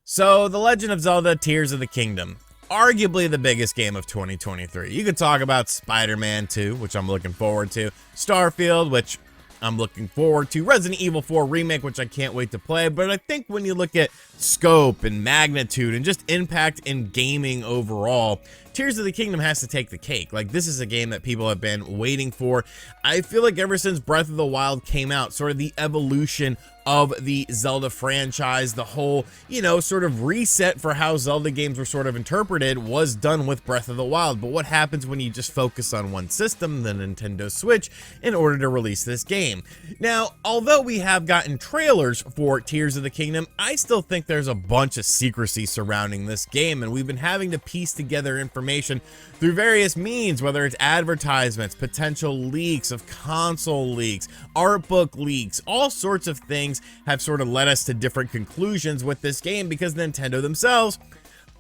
So, The Legend of Zelda Tears of the Kingdom, arguably the biggest game of 2023. You could talk about Spider-Man 2, which I'm looking forward to, Starfield, which I'm looking forward to, Resident Evil 4 Remake, which I can't wait to play, but I think when you look at scope and magnitude and just impact in gaming overall, Tears of the Kingdom has to take the cake. Like, this is a game that people have been waiting for. I feel like ever since Breath of the Wild came out, sort of the evolution of the Zelda franchise, the whole, sort of reset for how Zelda games were sort of interpreted was done with Breath of the Wild. But what happens when you just focus on one system, the Nintendo Switch, in order to release this game? Now, although we have gotten trailers for Tears of the Kingdom, I still think there's a bunch of secrecy surrounding this game, and we've been having to piece together information through various means, whether it's advertisements, potential leaks of console leaks, art book leaks, all sorts of things have sort of led us to different conclusions with this game because Nintendo themselves,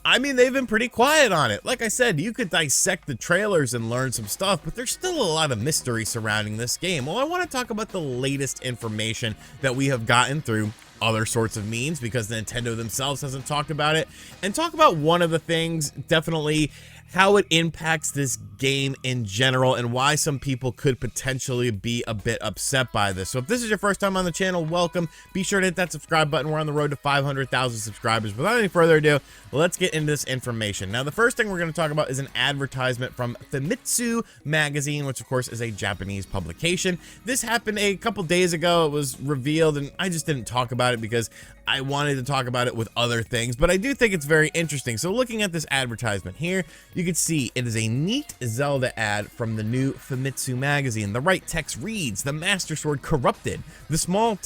they've been pretty quiet on it. Like I said, you could dissect the trailers and learn some stuff, but there's still a lot of mystery surrounding this game. Well, I want to talk about the latest information that we have gotten through other sorts of means because Nintendo themselves hasn't talked about it, and talk about one of the things, definitely how it impacts this game in general and why some people could potentially be a bit upset by this. So if this is your first time on the channel, welcome. Be sure to hit that subscribe button. We're on the road to 500,000 subscribers. Without any further ado, let's get into this information. Now, the first thing we're going to talk about is an advertisement from Famitsu magazine, which of course is a Japanese publication. This happened a couple days ago. It was revealed, and I just didn't talk about it because I wanted to talk about it with other things, but I do think it's very interesting. So looking at this advertisement here, you can see it is a neat Zelda ad from the new Famitsu magazine. The right text reads, "The Master Sword Corrupted." The small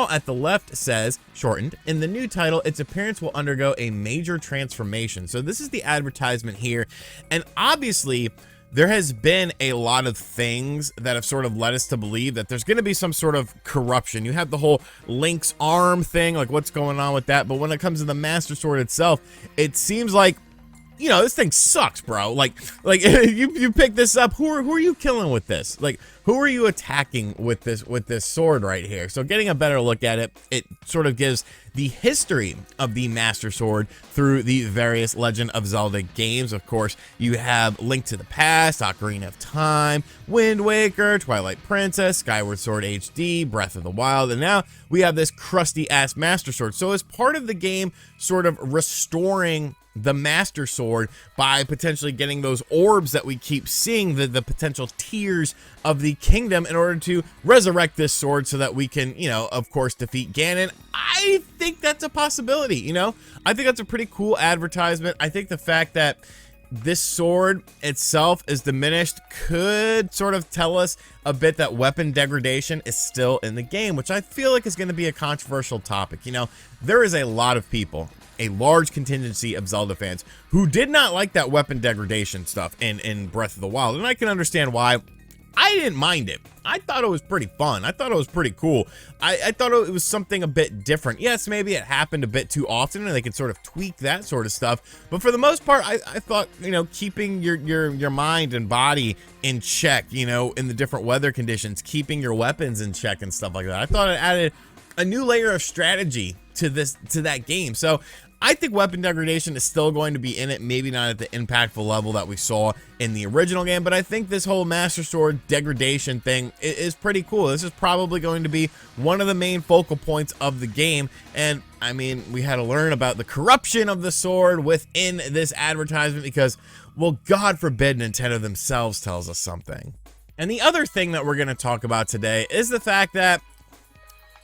at the left says, shortened, in the new title, its appearance will undergo a major transformation. So this is the advertisement here, and obviously there has been a lot of things that have sort of led us to believe that there's going to be some sort of corruption. You have the whole Link's arm thing, like what's going on with that, but when it comes to the Master Sword itself, it seems like, this thing sucks, bro. Like you pick this up, who are you killing with this? Like, who are you attacking with this sword right here? So getting a better look at it, it sort of gives the history of the Master Sword through the various Legend of Zelda games. Of course, you have Link to the Past, Ocarina of Time, Wind Waker, Twilight Princess, Skyward Sword HD, Breath of the Wild, and now we have this crusty ass Master Sword. So as part of the game sort of restoring the Master Sword by potentially getting those orbs that we keep seeing, the potential tears of the kingdom, in order to resurrect this sword so that we can, of course, defeat Ganon. I think that's a possibility, I think that's a pretty cool advertisement. I think the fact that this sword itself is diminished could sort of tell us a bit that weapon degradation is still in the game, which I feel like is going to be a controversial topic. There is a lot of people, a large contingency of Zelda fans, who did not like that weapon degradation stuff in Breath of the Wild, and I can understand why. I didn't mind it. I thought it was pretty fun. I thought it was pretty cool. I thought it was something a bit different. Yes, maybe it happened a bit too often and they could sort of tweak that sort of stuff, but for the most part, I thought, keeping your mind and body in check, in the different weather conditions, keeping your weapons in check and stuff like that, I thought it added a new layer of strategy to that game. So I think weapon degradation is still going to be in it, maybe not at the impactful level that we saw in the original game, but I think this whole Master Sword degradation thing is pretty cool. This is probably going to be one of the main focal points of the game, and we had to learn about the corruption of the sword within this advertisement because, well, God forbid Nintendo themselves tells us something. And the other thing that we're going to talk about today is the fact that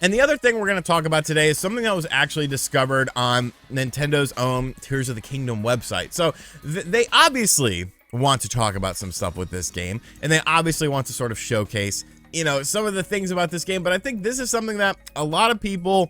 is something that was actually discovered on Nintendo's own Tears of the Kingdom website. So they obviously want to talk about some stuff with this game, and they obviously want to sort of showcase, some of the things about this game, but I think this is something that a lot of people,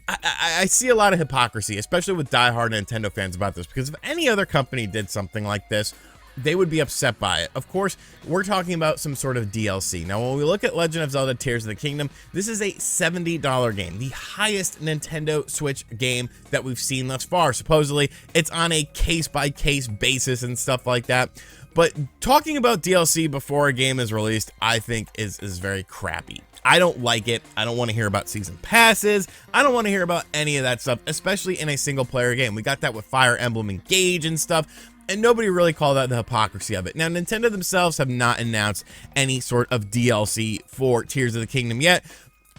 I see a lot of hypocrisy, especially with diehard Nintendo fans about this, because if any other company did something like this, they would be upset by it. Of course, we're talking about some sort of DLC. Now, when we look at Legend of Zelda Tears of the Kingdom, this is a $70 game, the highest Nintendo Switch game that we've seen thus far. Supposedly, it's on a case-by-case basis and stuff like that. But talking about DLC before a game is released, I think is very crappy. I don't like it. I don't want to hear about season passes. I don't want to hear about any of that stuff, especially in a single player game. We got that with Fire Emblem Engage and stuff, and nobody really called out the hypocrisy of it. Now, Nintendo themselves have not announced any sort of DLC for Tears of the Kingdom yet,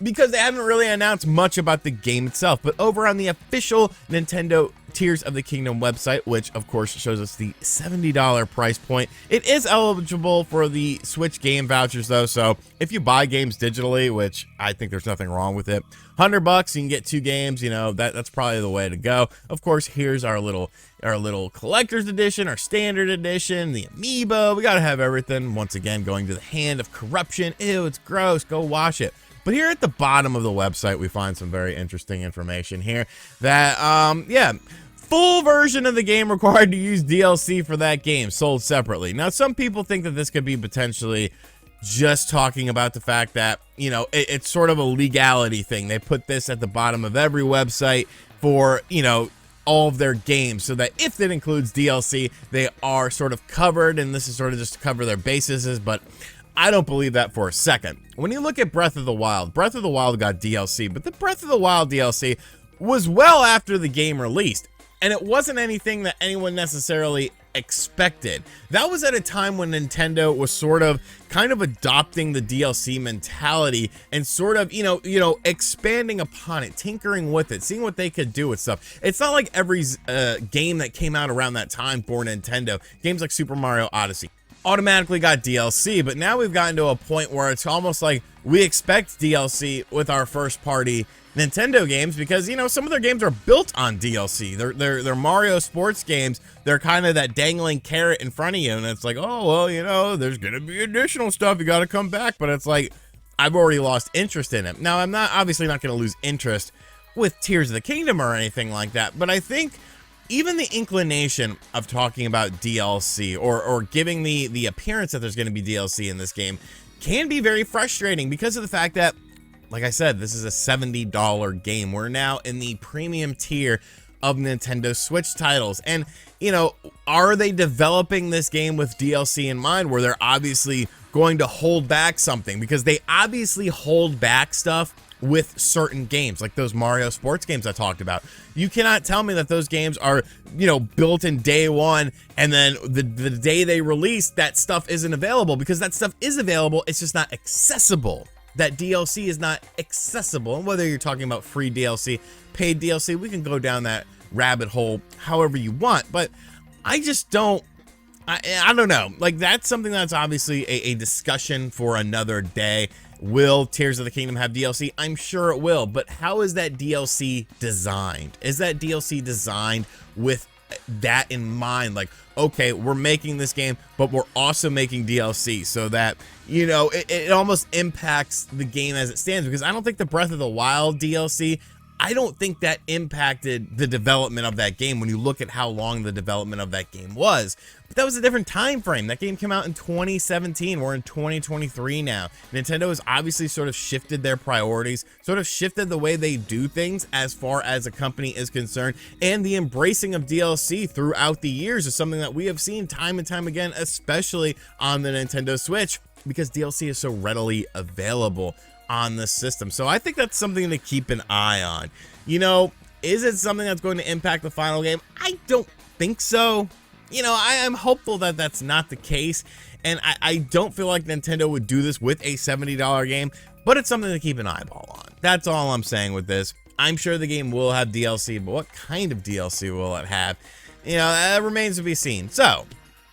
because they haven't really announced much about the game itself. But over on the official Nintendo Tears of the Kingdom website, which of course shows us the $70 price point, it is eligible for the Switch game vouchers though. So if you buy games digitally, which I think there's nothing wrong with it, $100 you can get 2 games. You know, that's probably the way to go. Of course, here's our little collector's edition, our standard edition, the amiibo. We gotta have everything. Once again, going to the hand of corruption. Ew, it's gross. Go wash it. But here at the bottom of the website, we find some very interesting information here that, yeah, full version of the game required to use DLC for that game, sold separately. Now, some people think that this could be potentially just talking about the fact that, you know, it's sort of a legality thing. They put this at the bottom of every website for, you know, all of their games, so that if it includes DLC, they are sort of covered, and this is sort of just to cover their bases, but I don't believe that for a second. When you look at Breath of the Wild got DLC, but the Breath of the Wild DLC was well after the game released, and it wasn't anything that anyone necessarily expected. That was at a time when Nintendo was sort of kind of adopting the DLC mentality and sort of, you know, expanding upon it, tinkering with it, seeing what they could do with stuff. It's not like every game that came out around that time for Nintendo, games like Super Mario Odyssey, automatically got DLC, but now we've gotten to a point where it's almost like we expect DLC with our first party Nintendo games, because, you know, some of their games are built on DLC. They're Mario sports games. They're kind of that dangling carrot in front of you, and it's like, oh, well, you know, there's gonna be additional stuff, you gotta come back, but it's like, I've already lost interest in it. Now, I'm obviously not gonna lose interest with Tears of the Kingdom or anything like that, but I think even the inclination of talking about DLC or giving the appearance that there's going to be DLC in this game can be very frustrating, because of the fact that, like I said, this is a $70 game. We're now in the premium tier of Nintendo Switch titles. And, you know, are they developing this game with DLC in mind, where they're obviously going to hold back something? Because they obviously hold back stuff with certain games, like those Mario sports games I talked about. You cannot tell me that those games are, you know, built in day one, and then the day they release, that stuff isn't available, because that stuff is available, it's just not accessible. That DLC is not accessible. And whether you're talking about free DLC, paid DLC, we can go down that rabbit hole however you want, but I just don't, I don't know. Like, that's something that's obviously a discussion for another day. Will Tears of the Kingdom have DLC? I'm sure it will, but how is that DLC designed? Is that DLC designed with that in mind? Like, okay, we're making this game, but we're also making DLC, so that, you know, it almost impacts the game as it stands, because I don't think the Breath of the Wild DLC, I don't think that impacted the development of that game when you look at how long the development of that game was. But that was a different time frame. That game came out in 2017. We're in 2023 now. Nintendo has obviously sort of shifted their priorities, sort of shifted the way they do things as far as a company is concerned, and the embracing of DLC throughout the years is something that we have seen time and time again, especially on the Nintendo Switch, because DLC is so readily available on the system. So I think that's something to keep an eye on. You know, is it something that's going to impact the final game? I don't think so. You know, I am hopeful that that's not the case, and I don't feel like Nintendo would do this with a $70 game, but it's something to keep an eyeball on. That's all I'm saying with this. I'm sure the game will have DLC, but what kind of DLC will it have? You know, that remains to be seen. So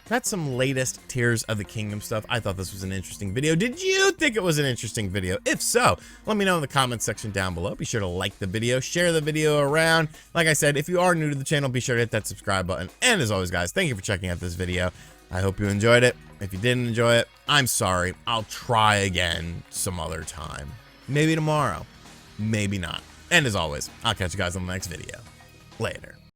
that's some latest Tears of the Kingdom stuff. I thought this was an interesting video. Did you think it was an interesting video? If so, let me know in the comments section down below. Be sure to like the video, share the video around. Like I said, if you are new to the channel, be sure to hit that subscribe button. And as always, guys, thank you for checking out this video. I hope you enjoyed it. If you didn't enjoy it, I'm sorry. I'll try again some other time. Maybe tomorrow. Maybe not. And as always, I'll catch you guys on the next video. Later.